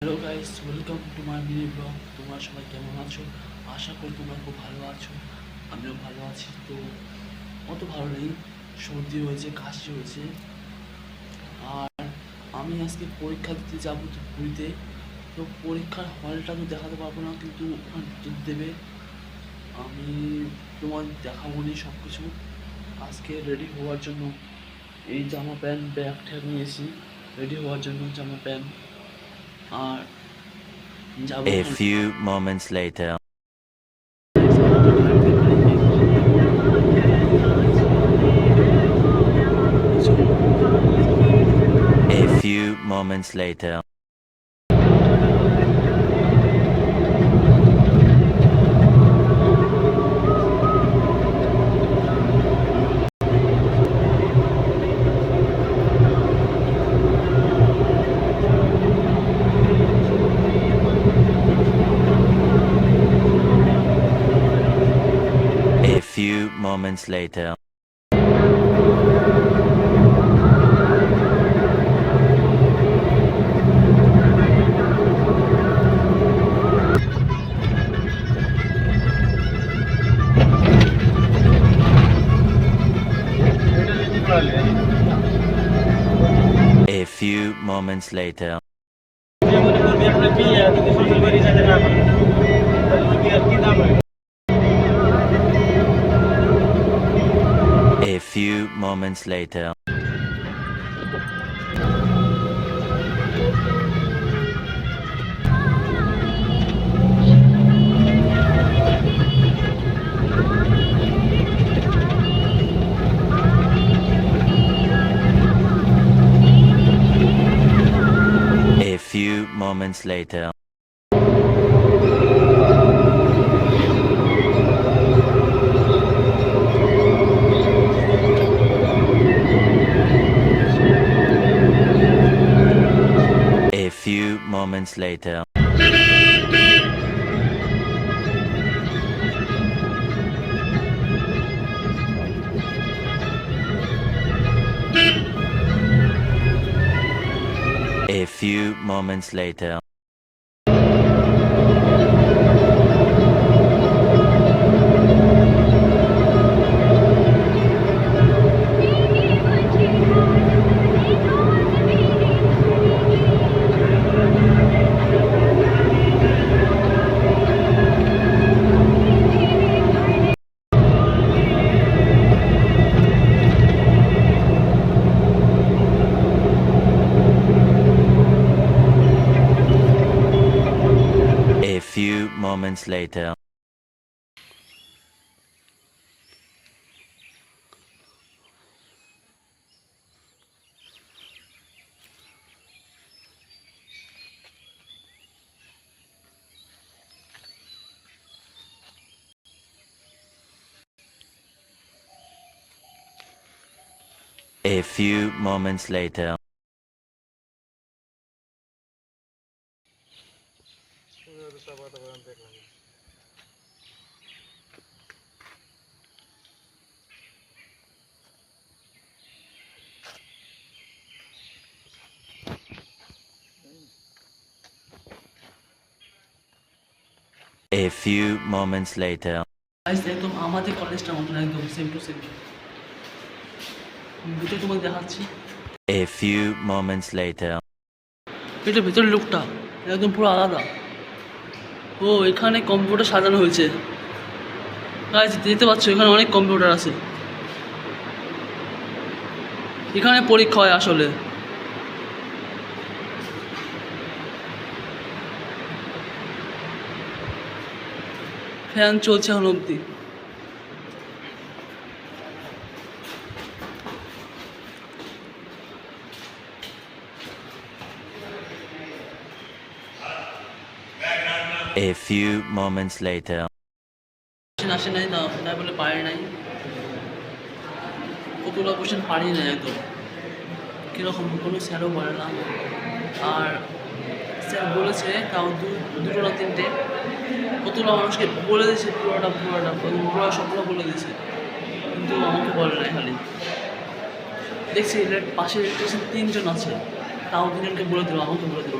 Hello guys, welcome to my mini blog. তোমরা সবাই কেমন আছো? আশা করি তোমরা খুব ভালো আছো। আমিও ভালো আছি। তো অত ভালো নেই, সর্দি হয়েছে, কাশি হয়েছে। আর আমি আজকে পরীক্ষা দিতে যাবো তো পুরীতে। তো পরীক্ষার হলটা তো দেখাতে পারবো না, কিন্তু ওখানে দেবে। আমি তোমার দেখাবো নি সব কিছু। আজকে রেডি হওয়ার জন্য এই জামা প্যান্ট ব্যাগ ট্যাগ নিয়েছি, রেডি হওয়ার জন্য জামা প্যান্ট। আর যাবো A ওখানে। few moments later. A few moments later. A few moments later. A few moments later. A few moments later. A few moments later. A few moments later. A few moments later. A few moments later. A few moments later. A few moments later. Guys, একদম আমাদের কলেজটা মতন, একদম same to same. ভিতরে তোমাকে দেখাচ্ছি। A few moments later. এটা ভেতরের লুকটা একদম পুরো আলাদা। ও, এখানে কম্পিউটার সাজানো হয়েছে। গাইস, দেখতে পাচ্ছ এখানে অনেক কম্পিউটার আছে। এখানে পরীক্ষা হয় আসলে। ফ্যান চলছে এখন অবধি। A few moments later. আসে নাই, না তাই বলে পারে নাই। কতগুলো কোশ্চেন পারি না একদম। কীরকম কোনো স্যারও বলে না। আর স্যার বলেছে তাও দুটো না তিনটে, কতগুলো মানুষকে বলে দিয়েছে পুরোটা পুরোটা পুরো সবগুলো বলে দিয়েছে, কিন্তু আমাকে বলে নাই। খালি দেখছি পাশে ইলেকট্রিশিয়ান তিনজন আছে, তাও তিনজনকে বলে দিল, আমাকে বলে দিল।